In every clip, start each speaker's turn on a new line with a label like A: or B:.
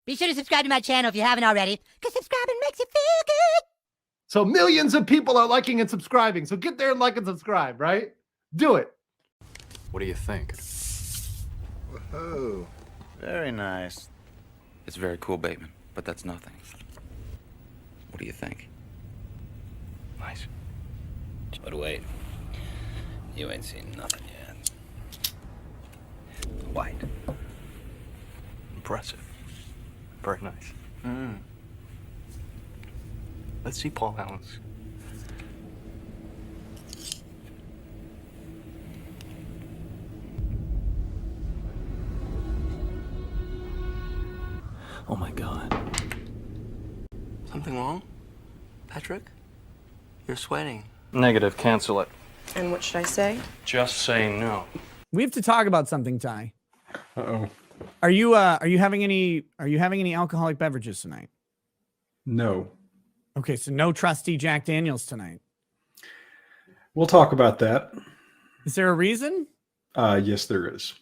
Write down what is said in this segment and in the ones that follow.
A: Be sure to subscribe to my channel if you haven't already, because subscribing makes you feel good.
B: So millions of people are liking and subscribing. So get there and like and subscribe, right? Do it.
C: What do you think?
D: Whoa, very nice.
E: It's very cool, Bateman, but that's nothing. What do you think?
C: Nice.
E: But wait, you ain't seen nothing yet. White.
C: Impressive. Very nice. Let's see Paul Allen's. Oh my God.
E: Something wrong? Patrick? You're sweating.
C: Negative, cancel it.
F: And what should I say?
C: Just say no.
G: We have to talk about something, Ty.
H: Uh-oh.
G: Are you having any alcoholic beverages tonight?
H: No.
G: Okay, so no trusty Jack Daniels tonight.
H: We'll talk about that.
G: Is there a reason?
H: Yes, there is.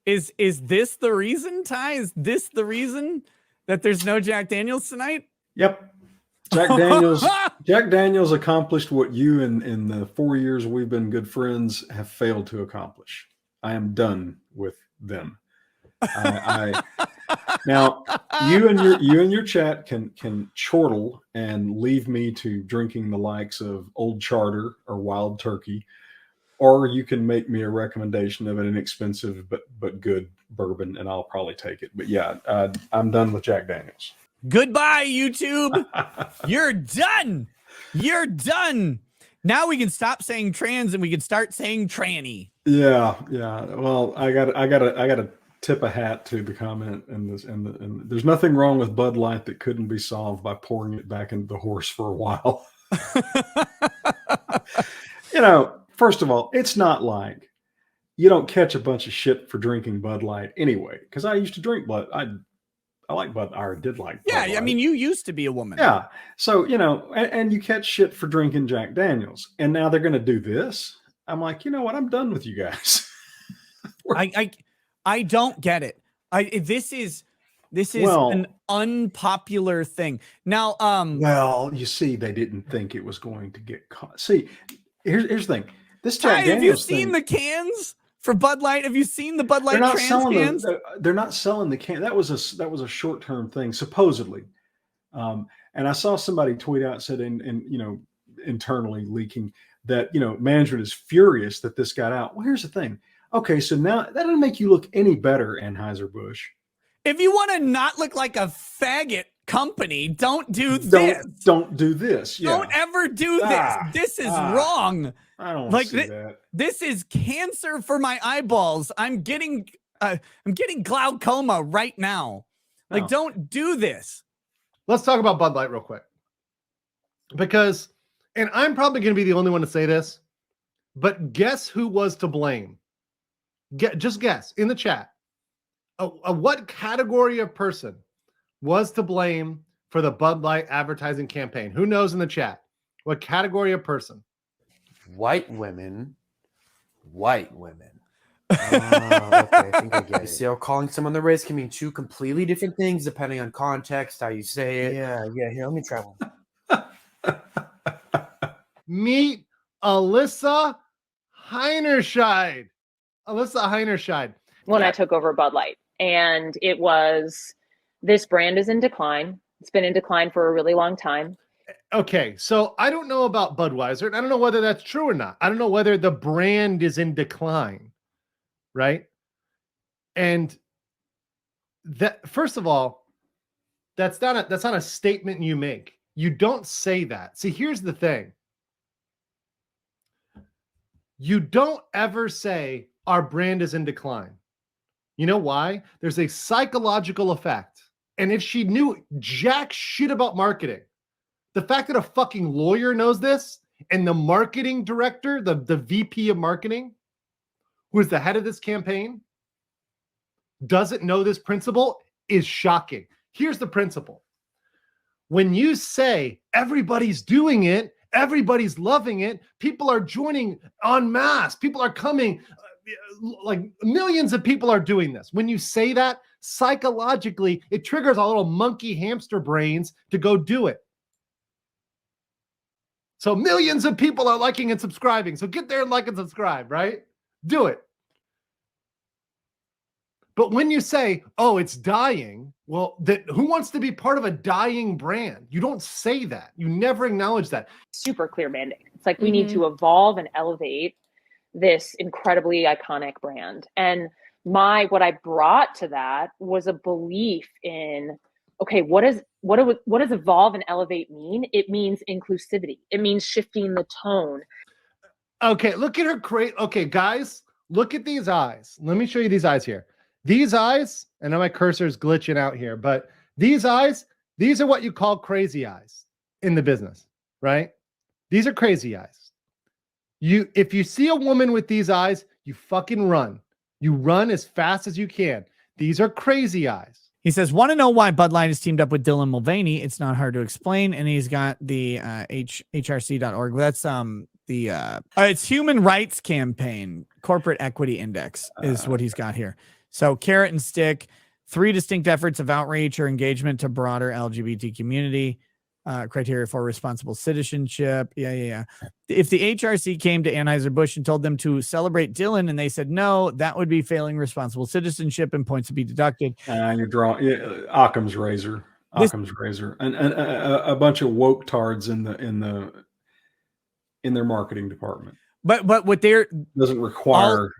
G: Is this the reason, Ty? Is this the reason that there's no Jack Daniels tonight?
H: Yep. Jack Daniels accomplished what you in the 4 years we've been good friends have failed to accomplish. I am done with them. Now you and your chat can chortle and leave me to drinking the likes of Old Charter or Wild Turkey, or you can make me a recommendation of an inexpensive but good bourbon, and I'll probably take it. But yeah, I'm done with Jack Daniels.
G: Goodbye, YouTube. You're done. You're done. Now we can stop saying trans and we can start saying tranny.
H: Yeah. Well, I gotta tip a hat to the comment in this, and there's nothing wrong with Bud Light that couldn't be solved by pouring it back into the horse for a while. First of all, it's not like you don't catch a bunch of shit for drinking Bud Light anyway. Because I used to drink Bud. I like Bud. I did like Bud Light.
G: I mean, you used to be a woman.
H: Yeah. So and you catch shit for drinking Jack Daniels, and now they're going to do this. I'm like, you know what? I'm done with you guys.
G: I don't get it. This is an unpopular thing. Now,
H: well, you see, they didn't think it was going to get caught. See, here's the thing. This Jack
G: Ty,
H: Daniels
G: have you seen
H: thing,
G: the cans for Bud Light? Have you seen the Bud Light trans cans?
H: They're not selling the can. That was a short-term thing, supposedly. And I saw somebody tweet out, said, internally leaking that, management is furious that this got out. Well, here's the thing. Okay, so now that doesn't make you look any better, Anheuser-Busch.
G: If you want to not look like a faggot company, don't do this.
H: Don't do this. Yeah.
G: Don't ever do this. This is wrong.
H: I don't
G: like
H: see that.
G: This is cancer for my eyeballs. I'm getting glaucoma right now. Like, don't do this.
B: Let's talk about Bud Light real quick. Because, and I'm probably going to be the only one to say this, but guess who was to blame? Just guess in the chat. What category of person was to blame for the Bud Light advertising campaign? Who knows in the chat? What category of person?
I: White women. Okay, I think I get it. See how calling someone the race can mean two completely different things depending on context, how you say it. Yeah. Here, let me try one.
B: Meet Alyssa Heinerscheid.
F: When I took over Bud Light, and it was, this brand is in decline. It's been in decline for a really long time.
B: Okay, so I don't know about Budweiser, and I don't know whether that's true or not. I don't know whether the brand is in decline, right? And that, first of all, that's not a statement you make. You don't say that. See, here's the thing. You don't ever say our brand is in decline. You know why? There's a psychological effect. And if she knew jack shit about marketing, the fact that a fucking lawyer knows this and the marketing director, the VP of marketing, who is the head of this campaign, doesn't know this principle is shocking. Here's the principle. When you say everybody's doing it, everybody's loving it, people are joining en masse, people are coming, like millions of people are doing this. When you say that, psychologically, it triggers our little monkey hamster brains to go do it. So millions of people are liking and subscribing. So get there and like and subscribe, right? Do it. But when you say, oh, it's dying, well, who wants to be part of a dying brand? You don't say that. You never acknowledge that.
F: Super clear mandate. It's like we need to evolve and elevate this incredibly iconic brand. And what I brought to that was a belief in, okay, what does evolve and elevate mean? It means inclusivity. It means shifting the tone.
B: Okay, look at her okay, guys, look at these eyes. Let me show you these eyes here. These eyes, I know my cursor is glitching out here, but these eyes, these are what you call crazy eyes in the business, right? These are crazy eyes. If you see a woman with these eyes, you fucking run. You run as fast as you can. These are crazy eyes.
G: He says, want to know why Bud Light has teamed up with Dylan Mulvaney? It's not hard to explain. And he's got the hrc.org. That's it's Human Rights Campaign Corporate Equity Index is what he's got here. So carrot and stick, 3 distinct efforts of outreach or engagement to broader LGBT community, criteria for responsible citizenship. Yeah. If the HRC came to Anheuser-Busch and told them to celebrate Dylan and they said no, that would be failing responsible citizenship and points to be deducted.
H: You're drawing Occam's razor. And a bunch of woke tards in their marketing department.
G: But what they're
H: doesn't require.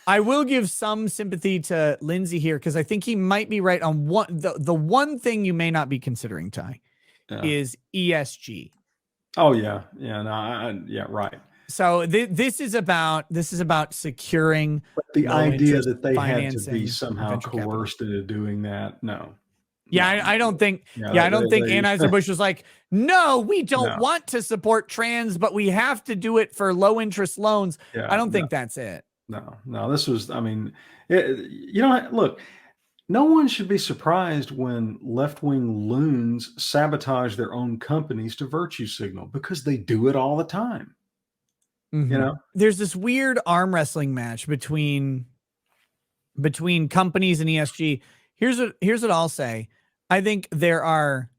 G: I will give some sympathy to Lindsay here because I think he might be right on the one thing you may not be considering, Ty, is ESG.
H: Oh yeah, right.
G: So this is about securing
H: the idea that they had to be somehow coerced into doing that. No.
G: Yeah, I don't think. I don't think Anheuser-Busch was like, no, we don't want to support trans, but we have to do it for low interest loans. I don't think that's it.
H: No, this was, look, no one should be surprised when left-wing loons sabotage their own companies to virtue signal because they do it all the time.
G: Mm-hmm. There's this weird arm wrestling match between companies and ESG. Here's what I'll say. I think there are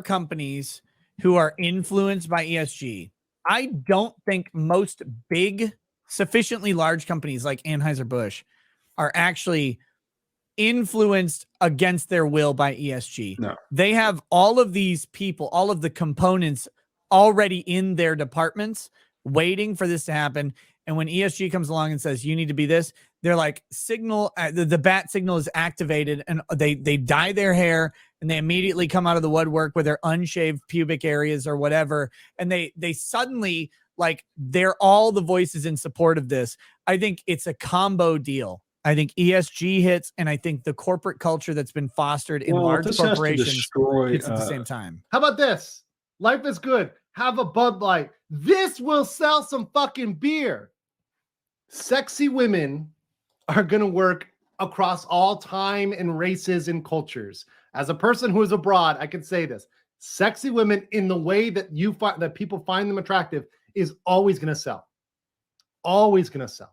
G: companies who are influenced by ESG. I don't think most big, sufficiently large companies like Anheuser-Busch are actually influenced against their will by ESG.
H: No.
G: They have all of these people, all of the components already in their departments waiting for this to happen. And when ESG comes along and says, you need to be this, they're like, the bat signal is activated and they dye their hair and they immediately come out of the woodwork with their unshaved pubic areas or whatever. And they suddenly, like, they're all the voices in support of this. I think it's a combo deal. I think ESG hits, and I think the corporate culture that's been fostered in large corporations hits at the same time.
B: How about this? Life is good. Have a Bud Light. This will sell some fucking beer. Sexy women are going to work across all time and races and cultures. As a person who is abroad, I can say this. Sexy women, in the way that that people find them attractive, is always going to sell. Always going to sell.